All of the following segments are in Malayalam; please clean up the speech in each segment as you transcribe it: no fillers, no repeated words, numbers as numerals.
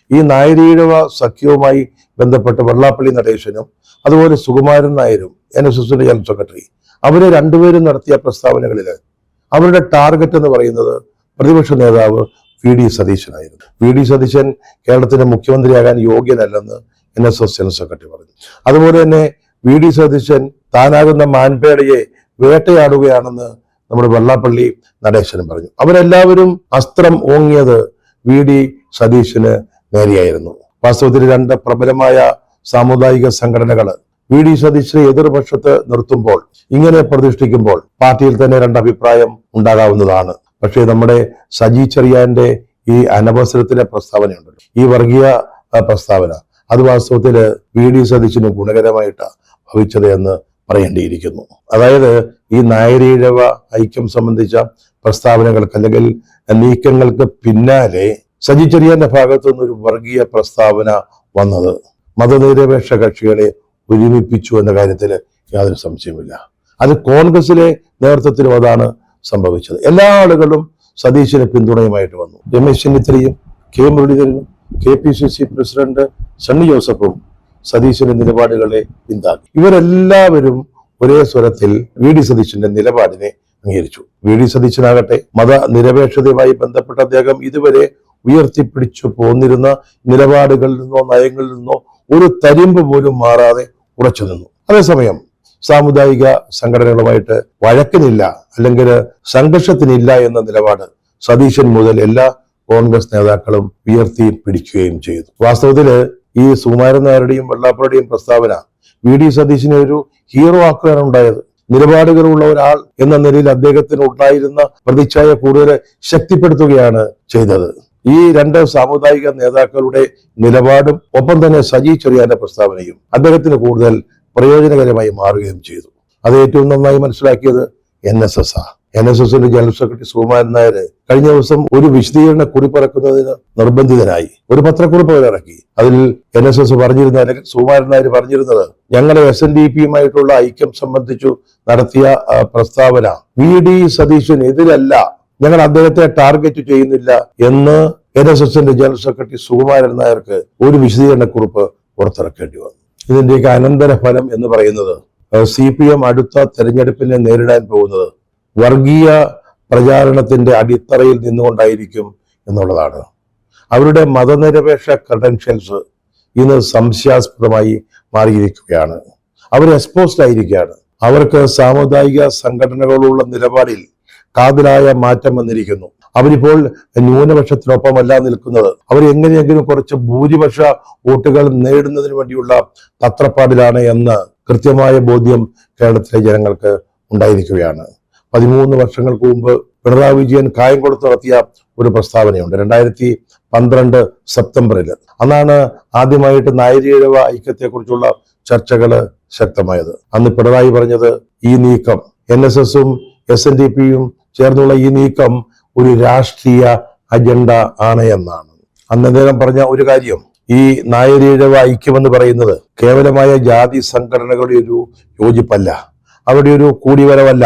ഈ നായരീഴവ സഖ്യവുമായി ബന്ധപ്പെട്ട് വെള്ളാപ്പള്ളി നടേശനും അതുപോലെ സുകുമാരൻ നായരും NSSന്റെ ജനറൽ സെക്രട്ടറി അവര് രണ്ടുപേരും നടത്തിയ പ്രസ്താവനകളിൽ അവരുടെ ടാർഗറ്റ് എന്ന് പറയുന്നത് പ്രതിപക്ഷ നേതാവ് VD സതീശനായിരുന്നു. VD സതീശൻ കേരളത്തിന്റെ മുഖ്യമന്ത്രിയാകാൻ യോഗ്യനല്ലെന്ന് NSS ജനറൽ സെക്രട്ടറി പറഞ്ഞു. അതുപോലെ തന്നെ VD സതീശൻ താനാകുന്ന മാൻപേടയെ വേട്ടയാടുകയാണെന്ന് നമ്മുടെ വെള്ളാപ്പള്ളി നടേശനും പറഞ്ഞു. അവരെല്ലാവരും അസ്ത്രം ഓങ്ങിയത് VD സതീശന് നേരെയായിരുന്നു. വാസ്തവത്തിൽ രണ്ട് പ്രബലമായ സാമുദായിക സംഘടനകൾ VD സതീശനെ എതിർപക്ഷത്ത് നിർത്തുമ്പോൾ, ഇങ്ങനെ പ്രതിഷ്ഠിക്കുമ്പോൾ പാർട്ടിയിൽ തന്നെ രണ്ടഭിപ്രായം ഉണ്ടാകാവുന്നതാണ്. പക്ഷേ നമ്മുടെ സജി ചെറിയാന്റെ ഈ അനവസരത്തിലെ പ്രസ്താവനയുണ്ടല്ലോ, ഈ വർഗീയ പ്രസ്താവന, അത് വാസ്തവത്തിൽ VD സതീശന് ഗുണകരമായിട്ട് ഭവിച്ചത് എന്ന് പറയേണ്ടിയിരിക്കുന്നു. അതായത് ഈ നായരീഴവ ഐക്യം സംബന്ധിച്ച പ്രസ്താവനകൾക്ക് അല്ലെങ്കിൽ നീക്കങ്ങൾക്ക് പിന്നാലെ സജി ചെറിയാന്റെ ഭാഗത്തു നിന്നൊരു വർഗീയ പ്രസ്താവന വന്നത് മതനിരപേക്ഷ കക്ഷികളെ ഒരുമിപ്പിച്ചു എന്ന കാര്യത്തിൽ യാതൊരു സംശയമില്ല. അത് കോൺഗ്രസിലെ നേതൃത്വത്തിലും അതാണ് സംഭവിച്ചത്. എല്ലാ ആളുകളും സതീശന് പിന്തുണയുമായിട്ട് വന്നു. രമേശ് ചെന്നിത്തലയും K മുരളീധരനും KPCC പ്രസിഡന്റ് സണ്ണി ജോസഫും സതീശന്റെ നിലപാടുകളെ പിന്താങ്ങി. ഇവരെല്ലാവരും ഒരേ സ്വരത്തിൽ VD സതീശന്റെ നിലപാടിനെ അംഗീകരിച്ചു. VD സതീശനാകട്ടെ മതനിരപേക്ഷതയുമായി ബന്ധപ്പെട്ട അദ്ദേഹം ഇതുവരെ ഉയർത്തിപ്പിടിച്ചു പോന്നിരുന്ന നിലപാടുകളിൽ നിന്നോ നയങ്ങളിൽ നിന്നോ ഒരു തരിമ്പ് പോലും മാറാതെ ഉറച്ചു നിന്നു. അതേസമയം സാമുദായിക സംഘടനകളുമായിട്ട് വഴക്കിനില്ല അല്ലെങ്കിൽ സംഘർഷത്തിനില്ല എന്ന നിലപാട് സതീശൻ മുതൽ എല്ലാ കോൺഗ്രസ് നേതാക്കളും ഉയർത്തി പിടിക്കുകയും ചെയ്തു. വാസ്തവത്തില് ഈ സുകുമാരൻ നായരുടെയും വെള്ളാപ്പള്ളിയുടെയും പ്രസ്താവന VD സതീശനെ ഒരു ഹീറോ ആക്കുകയാണ് ഉണ്ടായത്. നിലപാടുകളുള്ള ഒരാൾ എന്ന നിലയിൽ അദ്ദേഹത്തിന് ഉണ്ടായിരുന്ന പ്രതിച്ഛായ കൂടുതൽ ശക്തിപ്പെടുത്തുകയാണ് ചെയ്തത്. ഈ രണ്ട് സാമുദായിക നേതാക്കളുടെ നിലപാടും ഒപ്പം തന്നെ സജി ചെറിയാന്റെ പ്രസ്താവനയും അദ്ദേഹത്തിന് കൂടുതൽ പ്രയോജനകരമായി മാറുകയും ചെയ്തു. അത് ഏറ്റവും നന്നായി മനസ്സിലാക്കിയത് NSSന്റെ ജനറൽ സെക്രട്ടറി സുകുമാരൻ നായർ കഴിഞ്ഞ ദിവസം ഒരു വിശദീകരണ കുറിപ്പിറക്കുന്നതിന് നിർബന്ധിതനായി ഒരു പത്രക്കുറിപ്പ് ഇറക്കി. അതിൽ NSS പറഞ്ഞിരുന്ന, അല്ലെങ്കിൽ സുകുമാരൻ നായർ പറഞ്ഞിരുന്നത്, ഞങ്ങളെ SNDPയുമായിട്ടുള്ള ഐക്യം സംബന്ധിച്ചു നടത്തിയ പ്രസ്താവന VD സതീശൻ എതിരല്ല, ഞങ്ങൾ അദ്ദേഹത്തെ ടാർഗറ്റ് ചെയ്യുന്നില്ല എന്ന് NSSന്റെ ജനറൽ സെക്രട്ടറി സുകുമാരൻ നായർക്ക് ഒരു വിശദീകരണ കുറിപ്പ് പുറത്തിറക്കേണ്ടി വന്നു. ഇതിന്റെയൊക്കെ അനന്തരഫലം എന്ന് പറയുന്നത് CPM അടുത്ത തെരഞ്ഞെടുപ്പിനെ നേരിടാൻ പോകുന്നത് വർഗീയ പ്രചാരണത്തിന്റെ അടിത്തറയിൽ നിന്നുകൊണ്ടായിരിക്കും എന്നുള്ളതാണ്. അവരുടെ മതനിരപേക്ഷ ക്രെഡൻഷ്യൽസ് ഇന്ന് സംശയാസ്പദമായി മാറിയിരിക്കുകയാണ്. അവർ എക്സ്പോസ്ഡ് ആയിരിക്കുകയാണ്. അവർക്ക് സാമുദായിക സംഘടനകളുള്ള നിലപാടിൽ കാതലായ മാറ്റം വന്നിരിക്കുന്നു. അവരിപ്പോൾ ന്യൂനപക്ഷത്തിനൊപ്പമല്ല നിൽക്കുന്നത്. അവർ എങ്ങനെയെങ്കിലും കുറച്ച് ഭൂരിപക്ഷ വോട്ടുകൾ നേടുന്നതിന് വേണ്ടിയുള്ള തത്രപ്പാടിലാണ് എന്ന് കൃത്യമായ ബോധ്യം കേരളത്തിലെ ജനങ്ങൾക്ക് ഉണ്ടായിരിക്കുകയാണ്. 13 വർഷങ്ങൾക്ക് മുമ്പ് പിണറായി വിജയൻ കായംകുളത്ത് നടത്തിയ ഒരു പ്രസ്താവനയുണ്ട്. 2012 സെപ്റ്റംബറിൽ. അന്നാണ് ആദ്യമായിട്ട് നായരീഴവ ഐക്യത്തെക്കുറിച്ചുള്ള ചർച്ചകൾ ശക്തമായത്. അന്ന് പിണറായി പറഞ്ഞത്, ഈ നീക്കം NSSും SNDPയും ചേർന്നുള്ള ഈ നീക്കം ഒരു രാഷ്ട്രീയ അജണ്ട ആണ് എന്നാണ്. അന്ന് അദ്ദേഹം പറഞ്ഞ ഒരു കാര്യം, ഈ നായരീഴവ ഐക്യമെന്ന് പറയുന്നത് കേവലമായ ജാതി സംഘടനകളുടെ ഒരു യോജിപ്പല്ല, അവിടെ ഒരു കൂടിവരവല്ല,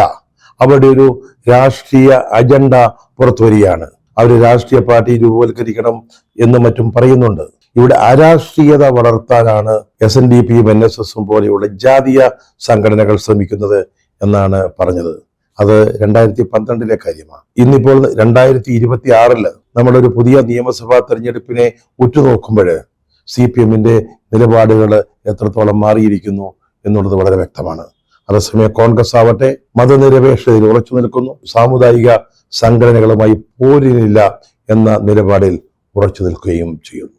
അവരുടെ ഒരു രാഷ്ട്രീയ അജണ്ട പുറത്തു വരികയാണ്. അവർ രാഷ്ട്രീയ പാർട്ടി രൂപവൽക്കരിക്കണം എന്ന് മറ്റും പറയുന്നുണ്ട്. ഇവിടെ അരാഷ്ട്രീയത വളർത്താനാണ് SNDPയും NSSും പോലെയുള്ള ജാതീയ സംഘടനകൾ ശ്രമിക്കുന്നത് എന്നാണ് പറഞ്ഞത്. അത് 2012 കാര്യമാണ്. ഇന്നിപ്പോൾ 2026 നമ്മളൊരു പുതിയ നിയമസഭാ തെരഞ്ഞെടുപ്പിനെ ഉറ്റുനോക്കുമ്പോൾ CPMന്റെ നിലപാടുകൾ എത്രത്തോളം മാറിയിരിക്കുന്നു എന്നുള്ളത് വളരെ വ്യക്തമാണ്. അതേസമയം കോൺഗ്രസ് ആവട്ടെ മതനിരപേക്ഷതയിൽ ഉറച്ചു നിൽക്കുന്നു. സാമുദായിക സംഘടനകളുമായി പോരിനില്ല എന്ന നിലപാടിൽ ഉറച്ചു നിൽക്കുകയും ചെയ്യുന്നു.